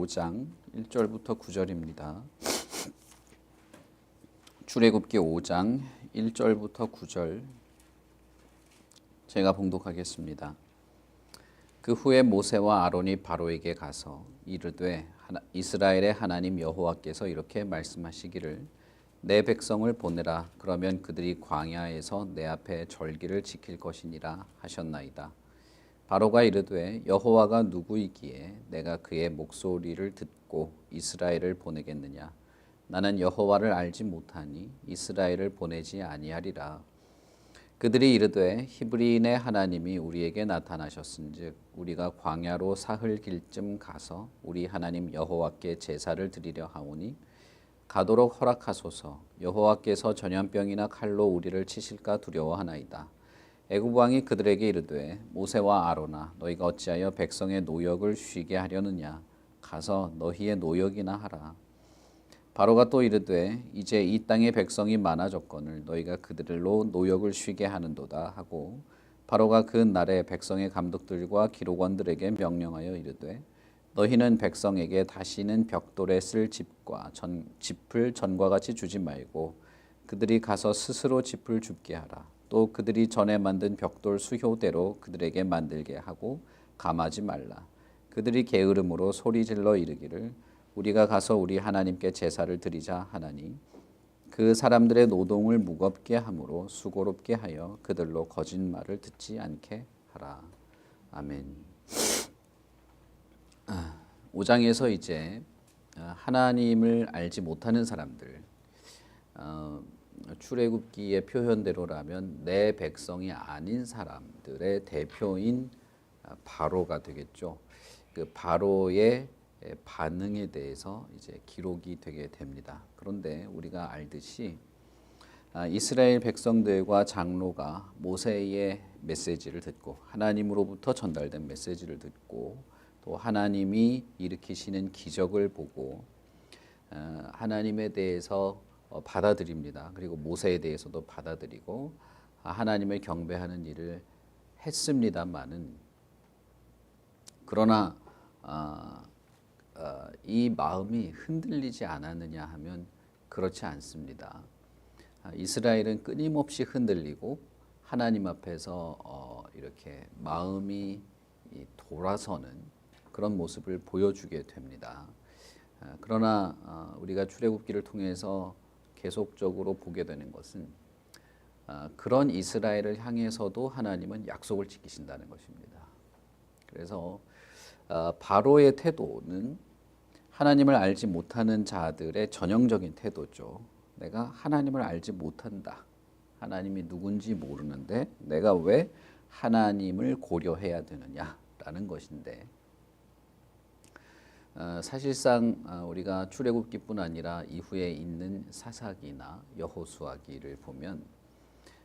5장 1절부터 9절입니다. 출애굽기 5장 1절부터 9절 제가 봉독하겠습니다. 그 후에 모세와 아론이 바로에게 가서 이르되 이스라엘의 하나님 여호와께서 이렇게 말씀하시기를 내 백성을 보내라. 그러면 그들이 광야에서 내 앞에 절기를 지킬 것이니라 하셨나이다. 바로가 이르되 여호와가 누구이기에 내가 그의 목소리를 듣고 이스라엘을 보내겠느냐. 나는 여호와를 알지 못하니 이스라엘을 보내지 아니하리라. 그들이 이르되 히브리인의 하나님이 우리에게 나타나셨은즉 우리가 광야로 사흘 길쯤 가서 우리 하나님 여호와께 제사를 드리려 하오니 가도록 허락하소서. 여호와께서 전염병이나 칼로 우리를 치실까 두려워하나이다. 애굽 왕이 그들에게 이르되 모세와 아론아 너희가 어찌하여 백성의 노역을 쉬게 하려느냐. 가서 너희의 노역이나 하라. 바로가 또 이르되 이제 이 땅의 백성이 많아졌거늘 너희가 그들로 노역을 쉬게 하는도다 하고 바로가 그 날에 백성의 감독들과 기록원들에게 명령하여 이르되 너희는 백성에게 다시는 벽돌에 쓸 짚을 전과 같이 주지 말고 그들이 가서 스스로 짚을 줍게 하라. 또 그들이 전에 만든 벽돌 수효대로 그들에게 만들게 하고 감하지 말라. 그들이 게으름으로 소리질러 이르기를 우리가 가서 우리 하나님께 제사를 드리자 하나니 그 사람들의 노동을 무겁게 함으로 수고롭게 하여 그들로 거짓말을 듣지 않게 하라. 아멘. 5장에서 이제 하나님을 알지 못하는 사람들, 출애굽기의 표현대로라면 내 백성이 아닌 사람들의 대표인 바로가 되겠죠. 그 바로의 반응에 대해서 이제 기록이 되게 됩니다. 그런데 우리가 알듯이 이스라엘 백성들과 장로가 모세의 메시지를 듣고 하나님으로부터 전달된 메시지를 듣고 또 하나님이 일으키시는 기적을 보고 하나님에 대해서 받아들입니다. 그리고 모세에 대해서도 받아들이고 하나님을 경배하는 일을 했습니다만은 그러나 이 마음이 흔들리지 않았느냐 하면 그렇지 않습니다. 이스라엘은 끊임없이 흔들리고 하나님 앞에서 이렇게 마음이 돌아서는 그런 모습을 보여주게 됩니다. 그러나 우리가 출애굽기를 통해서 계속적으로 보게 되는 것은 그런 이스라엘을 향해서도 하나님은 약속을 지키신다는 것입니다. 그래서 바로의 태도는 하나님을 알지 못하는 자들의 전형적인 태도죠. 내가 하나님을 알지 못한다. 하나님이 누군지 모르는데 내가 왜 하나님을 고려해야 되느냐라는 것인데 사실상 우리가 출애굽기뿐 아니라 이후에 있는 사사기나 여호수아기를 보면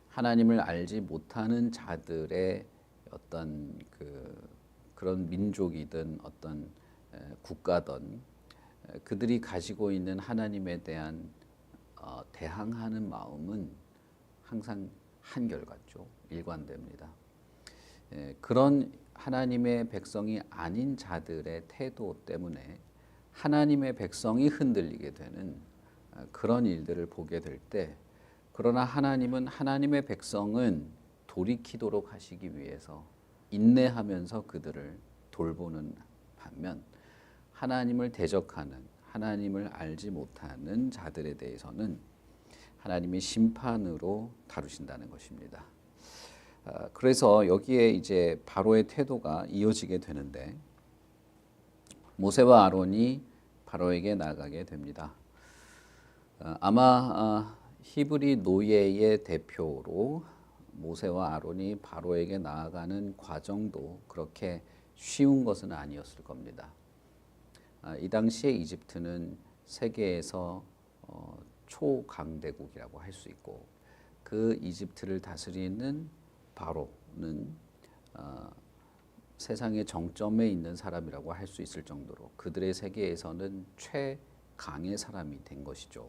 하나님을 알지 못하는 자들의 어떤 그런 민족이든 어떤 국가든 그들이 가지고 있는 하나님에 대한 대항하는 마음은 항상 한결같죠. 일관됩니다. 그런 하나님의 백성이 아닌 자들의 태도 때문에 하나님의 백성이 흔들리게 되는 그런 일들을 보게 될 때 그러나 하나님은 하나님의 백성은 돌이키도록 하시기 위해서 인내하면서 그들을 돌보는 반면 하나님을 대적하는 하나님을 알지 못하는 자들에 대해서는 하나님이 심판으로 다루신다는 것입니다. 그래서 여기에 이제 바로의 태도가 이어지게 되는데 모세와 아론이 바로에게 나가게 됩니다. 아마 히브리 노예의 대표로 모세와 아론이 바로에게 나아가는 과정도 그렇게 쉬운 것은 아니었을 겁니다. 이 당시에 이집트는 세계에서 초강대국이라고 할 수 있고 그 이집트를 다스리는 바로는 세상의 정점에 있는 사람이라고 할 수 있을 정도로 그들의 세계에서는 최강의 사람이 된 것이죠.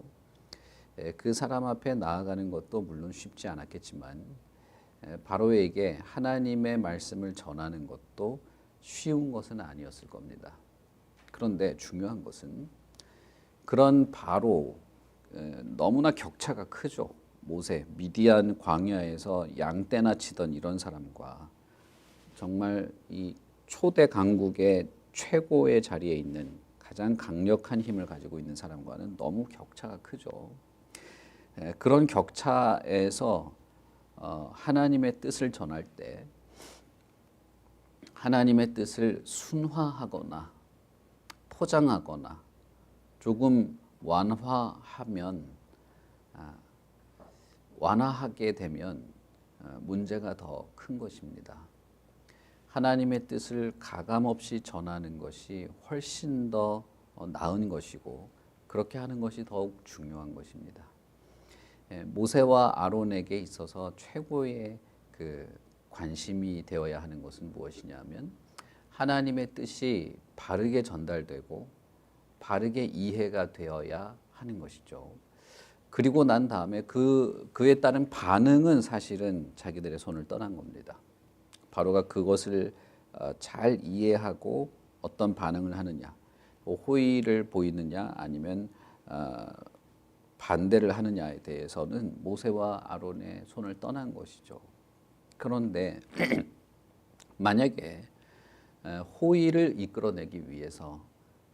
그 사람 앞에 나아가는 것도 물론 쉽지 않았겠지만 바로에게 하나님의 말씀을 전하는 것도 쉬운 것은 아니었을 겁니다. 그런데 중요한 것은 그런 바로 너무나 격차가 크죠. 모세, 미디안 광야에서 양떼나 치던 이런 사람과 정말 이 초대 강국의 최고의 자리에 있는 가장 강력한 힘을 가지고 있는 사람과는 너무 격차가 크죠. 그런 격차에서 하나님의 뜻을 전할 때 하나님의 뜻을 순화하거나 포장하거나 조금 완화하게 되면 문제가 더 큰 것입니다. 하나님의 뜻을 가감없이 전하는 것이 훨씬 더 나은 것이고 그렇게 하는 것이 더욱 중요한 것입니다. 모세와 아론에게 있어서 최고의 그 관심이 되어야 하는 것은 무엇이냐면 하나님의 뜻이 바르게 전달되고 바르게 이해가 되어야 하는 것이죠. 그리고 난 다음에 그에 따른 반응은 사실은 자기들의 손을 떠난 겁니다. 바로가 그것을 잘 이해하고 어떤 반응을 하느냐, 호의를 보이느냐 아니면 반대를 하느냐에 대해서는 모세와 아론의 손을 떠난 것이죠. 그런데 만약에 호의를 이끌어내기 위해서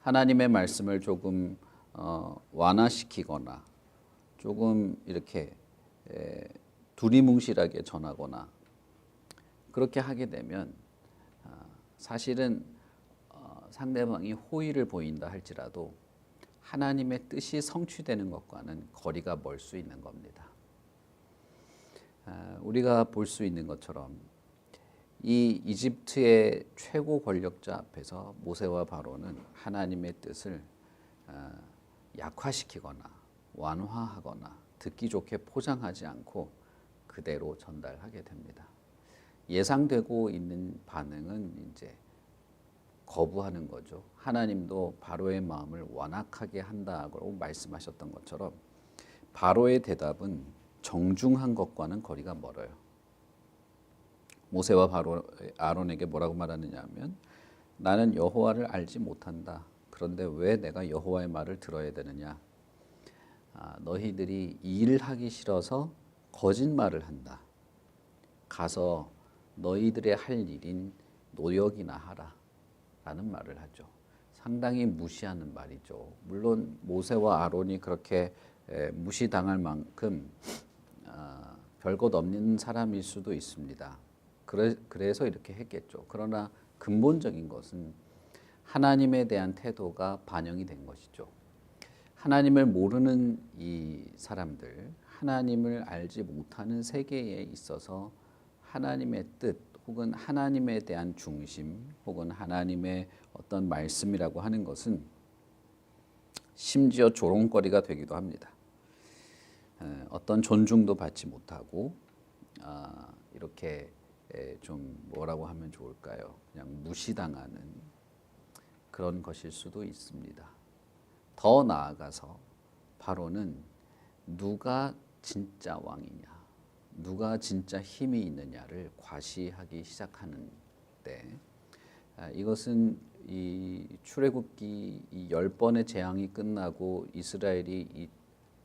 하나님의 말씀을 조금 완화시키거나 조금 이렇게 두리뭉실하게 전하거나 그렇게 하게 되면 사실은 상대방이 호의를 보인다 할지라도 하나님의 뜻이 성취되는 것과는 거리가 멀 수 있는 겁니다. 우리가 볼 수 있는 것처럼 이 이집트의 최고 권력자 앞에서 모세와 바로는 하나님의 뜻을 약화시키거나 완화하거나 듣기 좋게 포장하지 않고 그대로 전달하게 됩니다. 예상되고 있는 반응은 이제 거부하는 거죠. 하나님도 바로의 마음을 완악하게 한다고 말씀하셨던 것처럼 바로의 대답은 정중한 것과는 거리가 멀어요. 모세와 아론에게 뭐라고 말하느냐 하면 나는 여호와를 알지 못한다. 그런데 왜 내가 여호와의 말을 들어야 되느냐? 너희들이 일하기 싫어서 거짓말을 한다. 가서 너희들의 할 일인 노역이나 하라. 라는 말을 하죠. 상당히 무시하는 말이죠. 물론 모세와 아론이 그렇게 무시당할 만큼 별것 없는 사람일 수도 있습니다. 그래서 이렇게 했겠죠. 그러나 근본적인 것은 하나님에 대한 태도가 반영이 된 것이죠. 하나님을 모르는 이 사람들, 하나님을 알지 못하는 세계에 있어서 하나님의 뜻 혹은 하나님에 대한 중심 혹은 하나님의 어떤 말씀이라고 하는 것은 심지어 조롱거리가 되기도 합니다. 어떤 존중도 받지 못하고 이렇게 좀 뭐라고 하면 좋을까요? 그냥 무시당하는 그런 것일 수도 있습니다. 더 나아가서 바로는 누가 진짜 왕이냐, 누가 진짜 힘이 있느냐를 과시하기 시작하는데 이것은 이 출애굽기 이 10번의 재앙이 끝나고 이스라엘이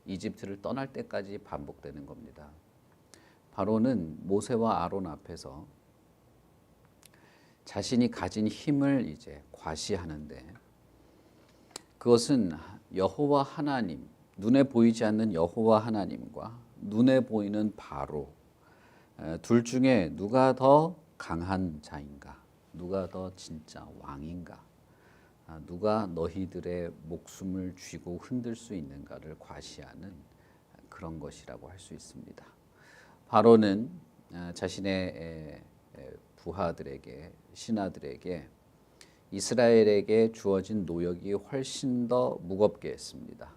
이집트를 떠날 때까지 반복되는 겁니다. 바로는 모세와 아론 앞에서 자신이 가진 힘을 이제 과시하는데 그것은 여호와 하나님, 눈에 보이지 않는 여호와 하나님과 눈에 보이는 바로 둘 중에 누가 더 강한 자인가, 누가 더 진짜 왕인가, 누가 너희들의 목숨을 쥐고 흔들 수 있는가를 과시하는 그런 것이라고 할 수 있습니다. 바로는 자신의 부하들에게 신하들에게 이스라엘에게 주어진 노역이 훨씬 더 무겁게 했습니다.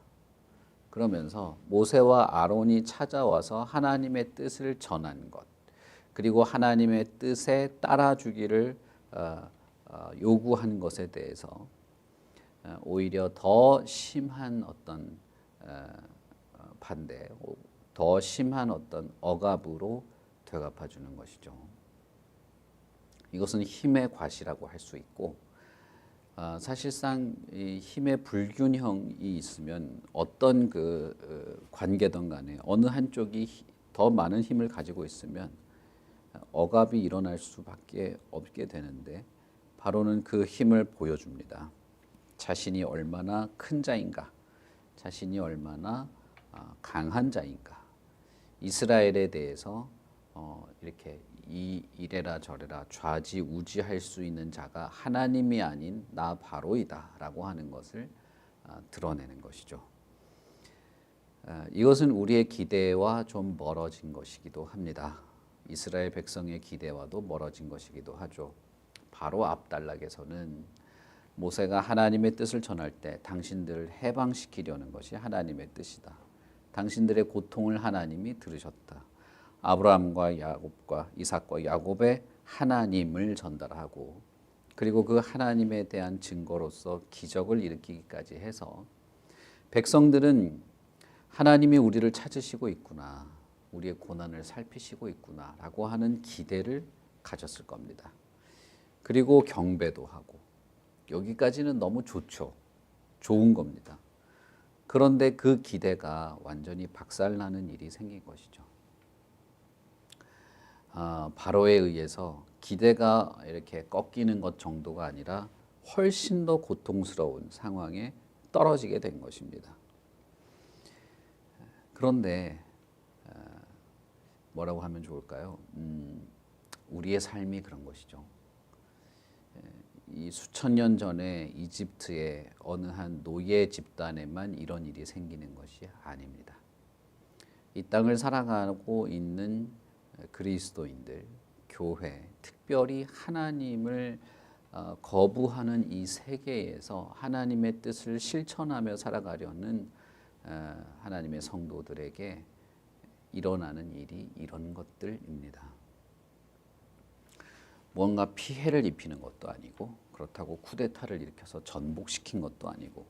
그러면서 모세와 아론이 찾아와서 하나님의 뜻을 전한 것, 그리고 하나님의 뜻에 따라주기를 요구하는 것에 대해서 오히려 더 심한 어떤 반대, 더 심한 어떤 억압으로 되갚아 주는 것이죠. 이것은 힘의 과시라고 할 수 있고 사실상 이 힘의 불균형이 있으면 어떤 관계든 간에 어느 한쪽이 더 많은 힘을 가지고 있으면 억압이 일어날 수밖에 없게 되는데 바로는 그 힘을 보여줍니다. 자신이 얼마나 큰 자인가, 자신이 얼마나 강한 자인가. 이스라엘에 대해서 이렇게 이래라 저래라 좌지우지할 수 있는 자가 하나님이 아닌 나 바로이다라고 하는 것을 드러내는 것이죠. 이것은 우리의 기대와 좀 멀어진 것이기도 합니다. 이스라엘 백성의 기대와도 멀어진 것이기도 하죠. 바로 앞단락에서는 모세가 하나님의 뜻을 전할 때 당신들을 해방시키려는 것이 하나님의 뜻이다. 당신들의 고통을 하나님이 들으셨다. 아브라함과 야곱과 이삭과 야곱의 하나님을 전달하고 그리고 그 하나님에 대한 증거로서 기적을 일으키기까지 해서 백성들은 하나님이 우리를 찾으시고 있구나, 우리의 고난을 살피시고 있구나 라고 하는 기대를 가졌을 겁니다. 그리고 경배도 하고 여기까지는 너무 좋죠. 좋은 겁니다. 그런데 그 기대가 완전히 박살나는 일이 생긴 것이죠. 바로에 의해서 기대가 이렇게 꺾이는 것 정도가 아니라 훨씬 더 고통스러운 상황에 떨어지게 된 것입니다. 그런데 뭐라고 하면 좋을까요? 우리의 삶이 그런 것이죠. 이 수천 년 전에 이집트의 어느 한 노예 집단에만 이런 일이 생기는 것이 아닙니다. 이 땅을 살아가고 있는 그리스도인들, 교회, 특별히 하나님을 거부하는 이 세계에서 하나님의 뜻을 실천하며 살아가려는 하나님의 성도들에게 일어나는 일이 이런 것들입니다. 뭔가 피해를 입히는 것도 아니고 그렇다고 쿠데타를 일으켜서 전복시킨 것도 아니고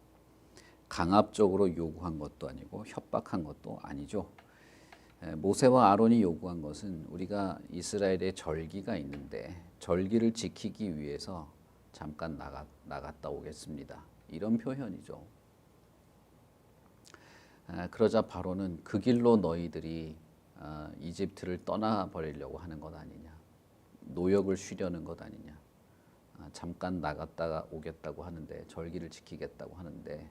강압적으로 요구한 것도 아니고 협박한 것도 아니죠. 모세와 아론이 요구한 것은 우리가 이스라엘의 절기가 있는데 절기를 지키기 위해서 잠깐 나갔다 오겠습니다. 이런 표현이죠. 그러자 바로는 그 길로 너희들이 이집트를 떠나버리려고 하는 것 아니냐. 노역을 쉬려는 것 아니냐. 잠깐 나갔다가 오겠다고 하는데 절기를 지키겠다고 하는데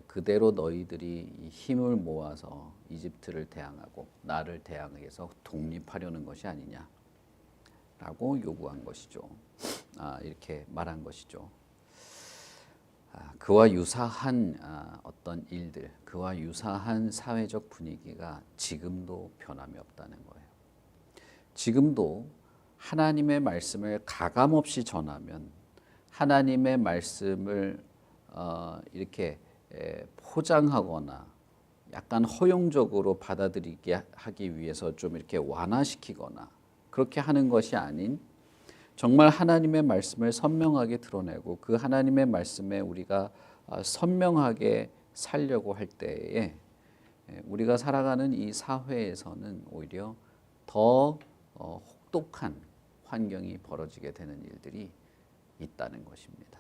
그대로 너희들이 힘을 모아서 이집트를 대항하고 나를 대항해서 독립하려는 것이 아니냐라고 요구한 것이죠. 이렇게 말한 것이죠. 그와 유사한 어떤 일들, 그와 유사한 사회적 분위기가 지금도 변함이 없다는 거예요. 지금도 하나님의 말씀을 가감없이 전하면 하나님의 말씀을 이렇게 포장하거나 약간 허용적으로 받아들이게 하기 위해서 좀 이렇게 완화시키거나 그렇게 하는 것이 아닌 정말 하나님의 말씀을 선명하게 드러내고 그 하나님의 말씀에 우리가 선명하게 살려고 할 때에 우리가 살아가는 이 사회에서는 오히려 더 혹독한 환경이 벌어지게 되는 일들이 있다는 것입니다.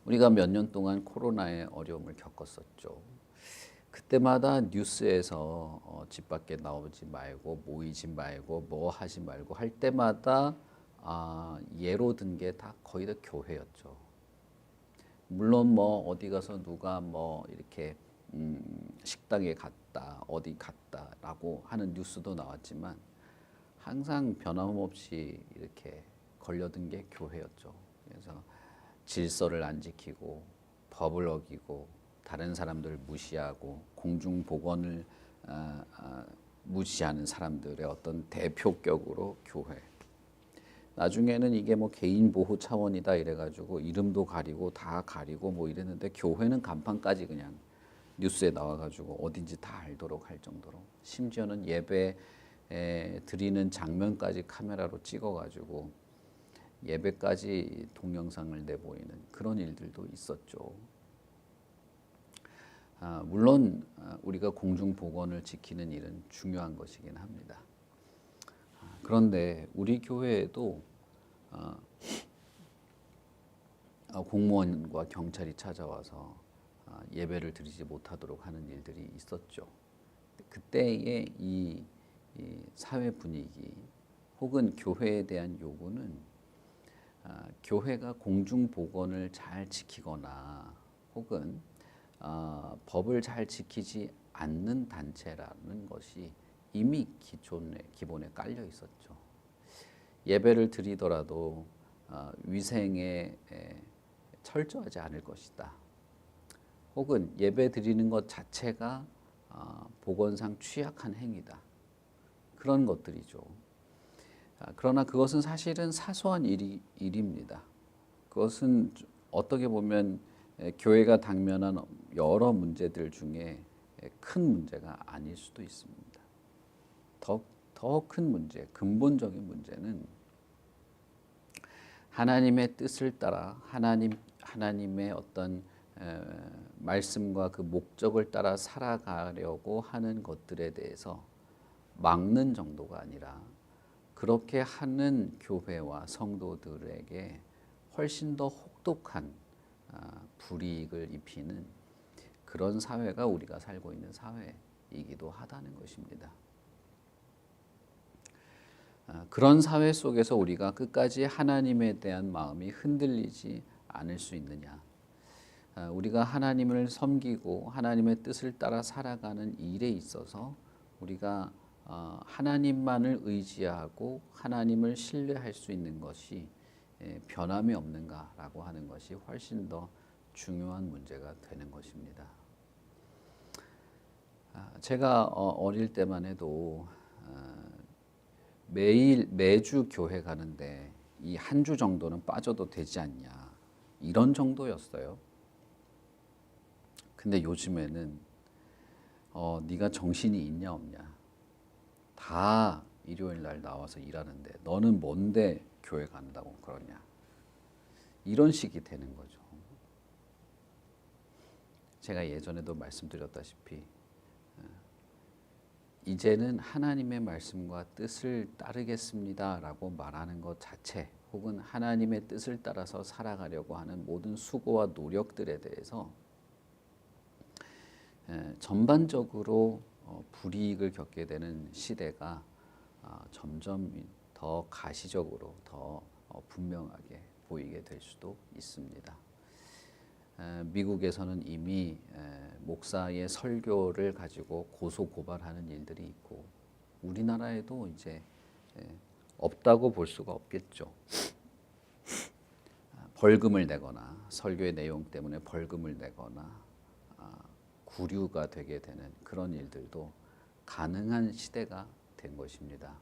우리가 몇 년 동안 코로나의 어려움을 겪었었죠. 그때마다 뉴스에서 집 밖에 나오지 말고 모이지 말고 뭐 하지 말고 할 때마다 예로 든 게 다 거의 다 교회였죠. 물론 뭐 어디 가서 누가 뭐 이렇게 식당에 갔다 어디 갔다라고 하는 뉴스도 나왔지만 항상 변함없이 이렇게 걸려든 게 교회였죠. 그래서 질서를 안 지키고 법을 어기고 다른 사람들을 무시하고 공중보건을 무시하는 사람들의 어떤 대표격으로 교회. 나중에는 이게 뭐 개인 보호 차원이다 이래가지고 이름도 가리고 다 가리고 뭐 이랬는데 교회는 간판까지 그냥 뉴스에 나와가지고 어딘지 다 알도록 할 정도로 심지어는 예배 드리는 장면까지 카메라로 찍어가지고 예배까지 동영상을 내보이는 그런 일들도 있었죠. 물론 우리가 공중보건을 지키는 일은 중요한 것이긴 합니다. 그런데 우리 교회에도 공무원과 경찰이 찾아와서 예배를 드리지 못하도록 하는 일들이 있었죠. 그때의 이 사회 분위기 혹은 교회에 대한 요구는 교회가 공중보건을 잘 지키거나 혹은 법을 잘 지키지 않는 단체라는 것이 이미 기본에 깔려 있었죠. 예배를 드리더라도 위생에 철저하지 않을 것이다. 혹은 예배 드리는 것 자체가 보건상 취약한 행위다. 그런 것들이죠. 그러나 그것은 사실은 사소한 일입니다. 그것은 어떻게 보면 교회가 당면한 여러 문제들 중에 큰 문제가 아닐 수도 있습니다. 더 큰 문제, 근본적인 문제는 하나님의 뜻을 따라 하나님의 어떤 말씀과 그 목적을 따라 살아가려고 하는 것들에 대해서 막는 정도가 아니라 그렇게 하는 교회와 성도들에게 훨씬 더 혹독한 불이익을 입히는 그런 사회가 우리가 살고 있는 사회이기도 하다는 것입니다. 그런 사회 속에서 우리가 끝까지 하나님에 대한 마음이 흔들리지 않을 수 있느냐? 우리가 하나님을 섬기고 하나님의 뜻을 따라 살아가는 일에 있어서 우리가 하나님만을 의지하고 하나님을 신뢰할 수 있는 것이 변함이 없는가라고 하는 것이 훨씬 더 중요한 문제가 되는 것입니다. 제가 어릴 때만 해도 매주 교회 가는데 이 한 주 정도는 빠져도 되지 않냐 이런 정도였어요. 근데 요즘에는 네가 정신이 있냐 없냐 다 일요일 날 나와서 일하는데 너는 뭔데 교회 간다고 그러냐 이런 식이 되는 거죠. 제가 예전에도 말씀드렸다시피 이제는 하나님의 말씀과 뜻을 따르겠습니다 라고 말하는 것 자체 혹은 하나님의 뜻을 따라서 살아가려고 하는 모든 수고와 노력들에 대해서 전반적으로 불이익을 겪게 되는 시대가 점점 더 가시적으로 더 분명하게 보이게 될 수도 있습니다. 미국에서는 이미 목사의 설교를 가지고 고소 고발하는 일들이 있고 우리나라에도 이제 없다고 볼 수가 없겠죠. 벌금을 내거나 설교의 내용 때문에 벌금을 내거나 구류가 되게 되는 그런 일들도 가능한 시대가 된 것입니다.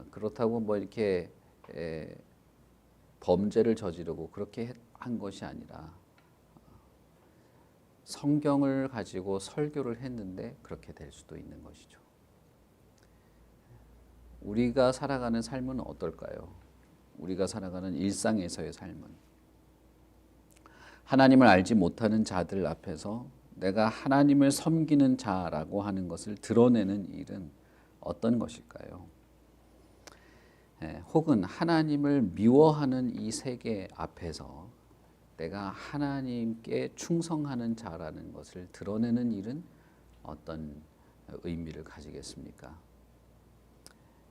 그렇다고 뭐 이렇게 범죄를 저지르고 그렇게 한 것이 아니라 성경을 가지고 설교를 했는데 그렇게 될 수도 있는 것이죠. 우리가 살아가는 삶은 어떨까요? 우리가 살아가는 일상에서의 삶은 하나님을 알지 못하는 자들 앞에서 내가 하나님을 섬기는 자라고 하는 것을 드러내는 일은 어떤 것일까요? 혹은 하나님을 미워하는 이 세계 앞에서 내가 하나님께 충성하는 자라는 것을 드러내는 일은 어떤 의미를 가지겠습니까?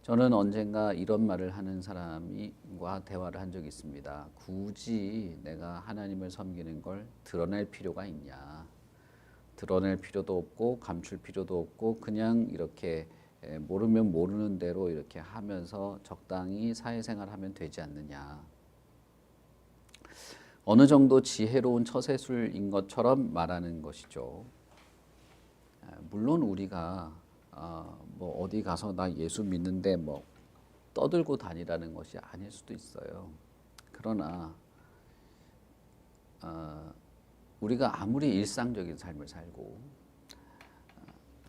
저는 언젠가 이런 말을 하는 사람과 대화를 한 적이 있습니다. 굳이 내가 하나님을 섬기는 걸 드러낼 필요가 있냐? 드러낼 필요도 없고 감출 필요도 없고 그냥 이렇게 모르면 모르는 대로 이렇게 하면서 적당히 사회생활하면 되지 않느냐. 어느 정도 지혜로운 처세술인 것처럼 말하는 것이죠. 물론 우리가 뭐 어디 가서 나 예수 믿는데 뭐 떠들고 다니라는 것이 아닐 수도 있어요. 그러나 우리가 아무리 일상적인 삶을 살고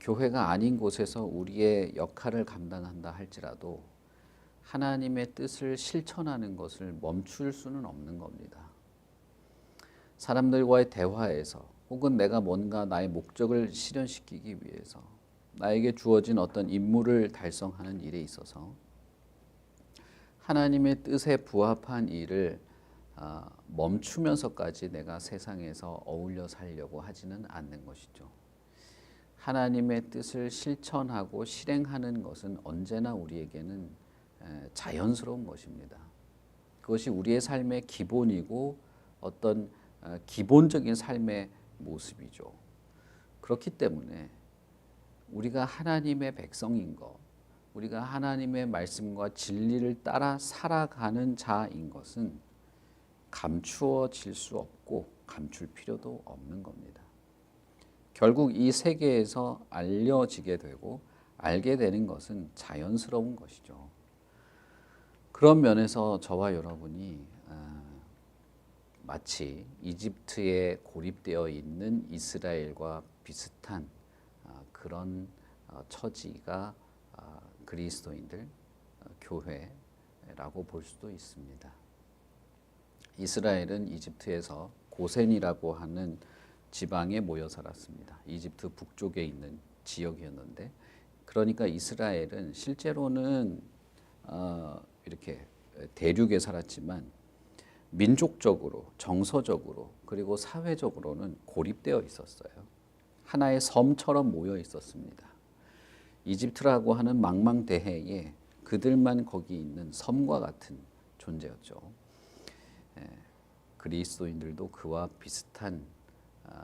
교회가 아닌 곳에서 우리의 역할을 감당한다 할지라도 하나님의 뜻을 실천하는 것을 멈출 수는 없는 겁니다. 사람들과의 대화에서 혹은 내가 뭔가 나의 목적을 실현시키기 위해서 나에게 주어진 어떤 임무를 달성하는 일에 있어서 하나님의 뜻에 부합한 일을 멈추면서까지 내가 세상에서 어울려 살려고 하지는 않는 것이죠. 하나님의 뜻을 실천하고 실행하는 것은 언제나 우리에게는 자연스러운 것입니다. 그것이 우리의 삶의 기본이고 어떤 기본적인 삶의 모습이죠. 그렇기 때문에 우리가 하나님의 백성인 것, 우리가 하나님의 말씀과 진리를 따라 살아가는 자인 것은 감추어질 수 없고 감출 필요도 없는 겁니다. 결국 이 세계에서 알려지게 되고 알게 되는 것은 자연스러운 것이죠. 그런 면에서 저와 여러분이 마치 이집트에 고립되어 있는 이스라엘과 비슷한 그런 처지가 그리스도인들 교회라고 볼 수도 있습니다. 이스라엘은 이집트에서 고센이라고 하는 지방에 모여 살았습니다. 이집트 북쪽에 있는 지역이었는데, 그러니까 이스라엘은 실제로는 이렇게 대륙에 살았지만 민족적으로, 정서적으로, 그리고 사회적으로는 고립되어 있었어요. 하나의 섬처럼 모여 있었습니다. 이집트라고 하는 망망대해에 그들만 거기 있는 섬과 같은 존재였죠. 그리스도인들도 그와 비슷한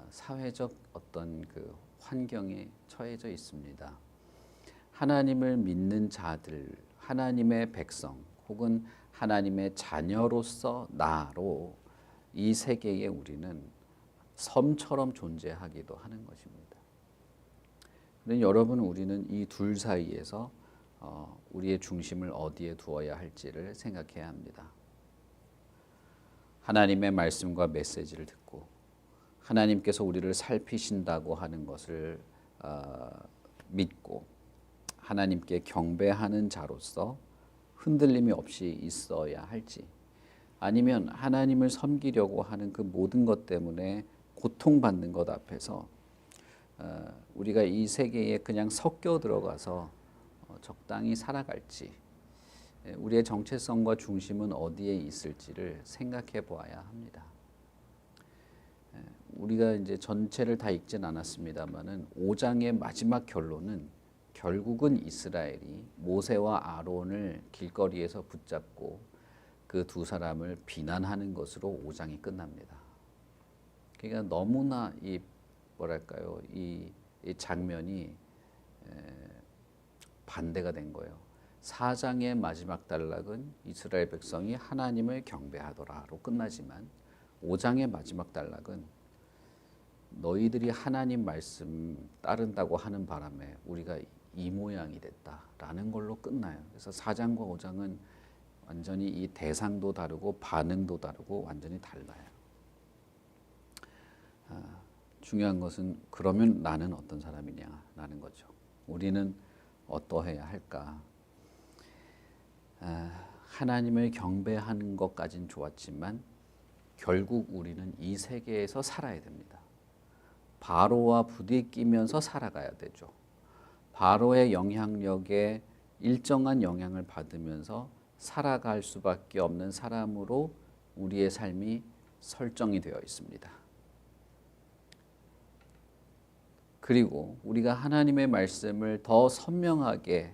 사회적 어떤 그 환경에 처해져 있습니다. 하나님을 믿는 자들, 하나님의 백성, 혹은 하나님의 자녀로서 나로 이 세계에 우리는 섬처럼 존재하기도 하는 것입니다. 그런데 여러분, 우리는 이 둘 사이에서 우리의 중심을 어디에 두어야 할지를 생각해야 합니다. 하나님의 말씀과 메시지를 듣고 하나님께서 우리를 살피신다고 하는 것을 믿고 하나님께 경배하는 자로서 흔들림이 없이 있어야 할지, 아니면 하나님을 섬기려고 하는 그 모든 것 때문에 고통받는 것 앞에서 우리가 이 세계에 그냥 섞여 들어가서 적당히 살아갈지, 우리의 정체성과 중심은 어디에 있을지를 생각해 보아야 합니다. 우리가 이제 전체를 다 읽진 않았습니다만은 5장의 마지막 결론은 결국은 이스라엘이 모세와 아론을 길거리에서 붙잡고 그 두 사람을 비난하는 것으로 5장이 끝납니다. 그러니까 너무나 이 장면이 반대가 된 거예요. 4장의 마지막 단락은 이스라엘 백성이 하나님을 경배하더라로 끝나지만 5장의 마지막 단락은 너희들이 하나님 말씀 따른다고 하는 바람에 우리가 이 모양이 됐다라는 걸로 끝나요. 그래서 4장과 5장은 완전히 이 대상도 다르고 반응도 다르고 완전히 달라요. 중요한 것은 그러면 나는 어떤 사람이냐라는 거죠. 우리는 어떠해야 할까? 하나님을 경배하는 것까진 좋았지만 결국 우리는 이 세계에서 살아야 됩니다. 바로와 부딪히면서 살아가야 되죠. 바로의 영향력에 일정한 영향을 받으면서 살아갈 수밖에 없는 사람으로 우리의 삶이 설정이 되어 있습니다. 그리고 우리가 하나님의 말씀을 더 선명하게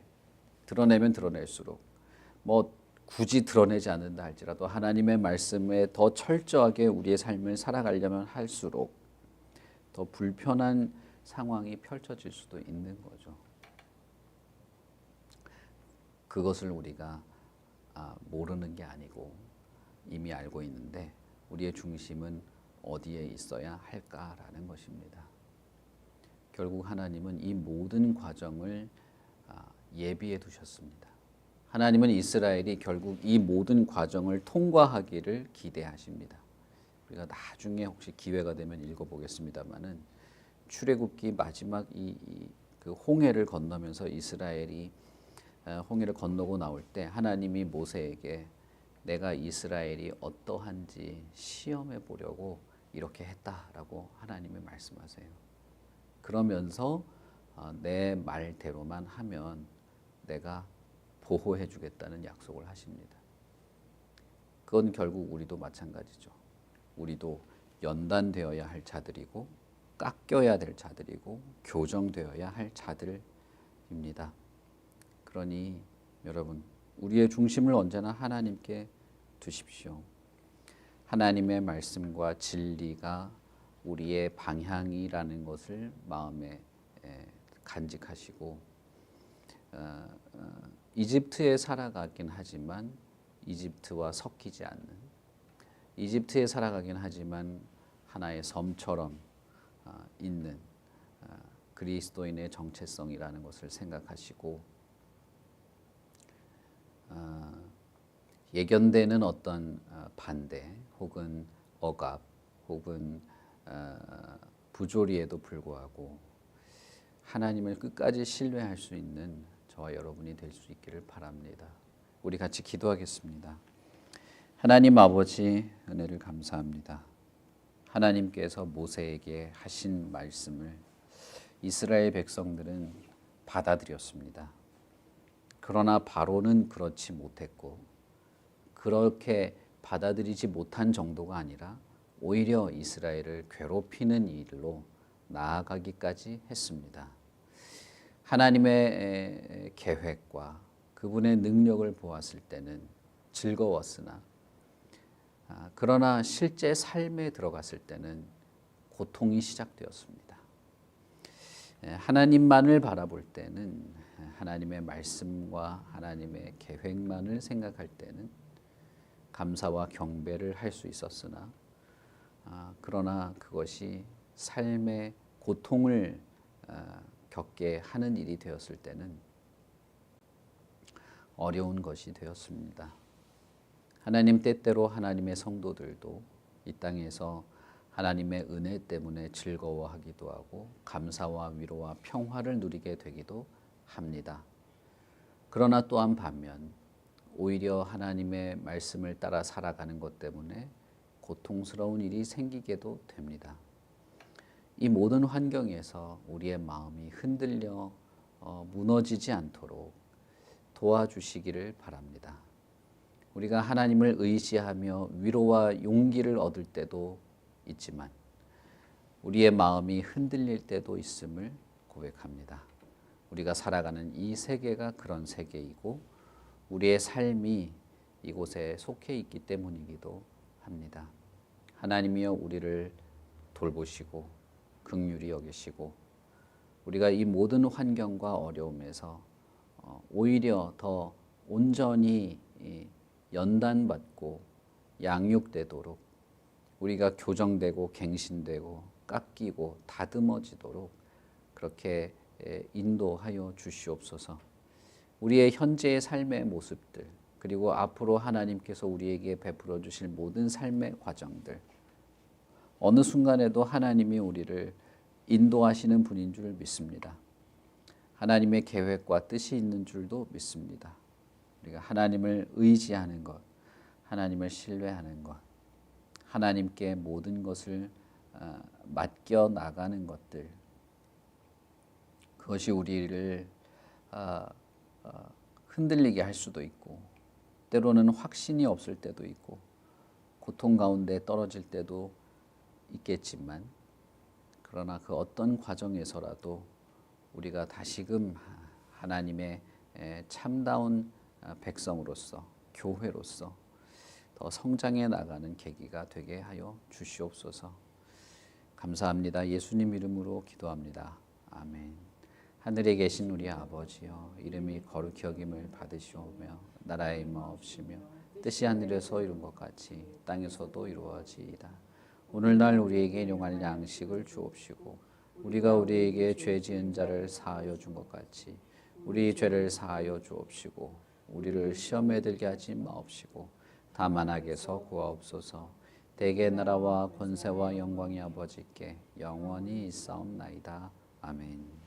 드러내면 드러낼수록, 굳이 드러내지 않는다 할지라도 하나님의 말씀에 더 철저하게 우리의 삶을 살아가려면 할수록 더 불편한 상황이 펼쳐질 수도 있는 거죠. 그것을 우리가 모르는 게 아니고 이미 알고 있는데 우리의 중심은 어디에 있어야 할까라는 것입니다. 결국 하나님은 이 모든 과정을 예비해 두셨습니다. 하나님은 이스라엘이 결국 이 모든 과정을 통과하기를 기대하십니다. 우리가 나중에 혹시 기회가 되면 읽어보겠습니다만은 출애굽기 마지막 그 홍해를 건너면서 이스라엘이 홍해를 건너고 나올 때 하나님이 모세에게 내가 이스라엘이 어떠한지 시험해 보려고 이렇게 했다라고 하나님이 말씀하세요. 그러면서 내 말대로만 하면 내가 보호해 주겠다는 약속을 하십니다. 그건 결국 우리도 마찬가지죠. 우리도 연단되어야 할 자들이고 깎여야 될 자들이고 교정되어야 할 자들입니다. 그러니 여러분, 우리의 중심을 언제나 하나님께 두십시오. 하나님의 말씀과 진리가 우리의 방향이라는 것을 마음에 간직하시고, 이집트에 살아가긴 하지만 이집트와 섞이지 않는, 이집트에 살아가긴 하지만 하나의 섬처럼 있는 그리스도인의 정체성이라는 것을 생각하시고, 예견되는 어떤 반대 혹은 억압 혹은 부조리에도 불구하고 하나님을 끝까지 신뢰할 수 있는 저와 여러분이 될 수 있기를 바랍니다. 우리 같이 기도하겠습니다. 하나님 아버지, 은혜를 감사합니다. 하나님께서 모세에게 하신 말씀을 이스라엘 백성들은 받아들였습니다. 그러나 바로는 그렇지 못했고, 그렇게 받아들이지 못한 정도가 아니라 오히려 이스라엘을 괴롭히는 일로 나아가기까지 했습니다. 하나님의 계획과 그분의 능력을 보았을 때는 즐거웠으나, 그러나 실제 삶에 들어갔을 때는 고통이 시작되었습니다. 하나님만을 바라볼 때는, 하나님의 말씀과 하나님의 계획만을 생각할 때는 감사와 경배를 할 수 있었으나, 그러나 그것이 삶의 고통을 겪게 하는 일이 되었을 때는 어려운 것이 되었습니다. 하나님, 때때로 하나님의 성도들도 이 땅에서 하나님의 은혜 때문에 즐거워하기도 하고 감사와 위로와 평화를 누리게 되기도 합니다. 그러나 또한 반면 오히려 하나님의 말씀을 따라 살아가는 것 때문에 고통스러운 일이 생기게도 됩니다. 이 모든 환경에서 우리의 마음이 흔들려 무너지지 않도록 도와주시기를 바랍니다. 우리가 하나님을 의지하며 위로와 용기를 얻을 때도 있지만 우리의 마음이 흔들릴 때도 있음을 고백합니다. 우리가 살아가는 이 세계가 그런 세계이고 우리의 삶이 이곳에 속해 있기 때문이기도 합니다. 하나님이여, 우리를 돌보시고 긍휼히 여기시고 우리가 이 모든 환경과 어려움에서 오히려 더 온전히 연단받고 양육되도록, 우리가 교정되고 갱신되고 깎이고 다듬어지도록 그렇게 인도하여 주시옵소서. 우리의 현재의 삶의 모습들, 그리고 앞으로 하나님께서 우리에게 베풀어 주실 모든 삶의 과정들, 어느 순간에도 하나님이 우리를 인도하시는 분인 줄 믿습니다. 하나님의 계획과 뜻이 있는 줄도 믿습니다. 우리가 하나님을 의지하는 것, 하나님을 신뢰하는 것, 하나님께 모든 것을 맡겨 나가는 것들, 그것이 우리를 흔들리게 할 수도 있고, 때로는 확신이 없을 때도 있고, 고통 가운데 떨어질 때도 있겠지만, 그러나 그 어떤 과정에서라도 우리가 다시금 하나님의 참다운 백성으로서, 교회로서 더 성장해 나가는 계기가 되게 하여 주시옵소서. 감사합니다. 예수님 이름으로 기도합니다. 아멘. 하늘에 계신 우리 아버지여, 이름이 거룩히 여김을 받으시오며 나라의 임하옵시며 뜻이 하늘에서 이룬 것 같이 땅에서도 이루어지이다. 오늘날 우리에게 일용할 양식을 주옵시고 우리가 우리에게 죄 지은 자를 사하여 준 것 같이 우리 죄를 사하여 주옵시고 우리를 시험에 들게 하지 마옵시고 다만 악에서 구하옵소서. 대개 나라와 권세와 영광이 아버지께 영원히 있사옵나이다. 아멘.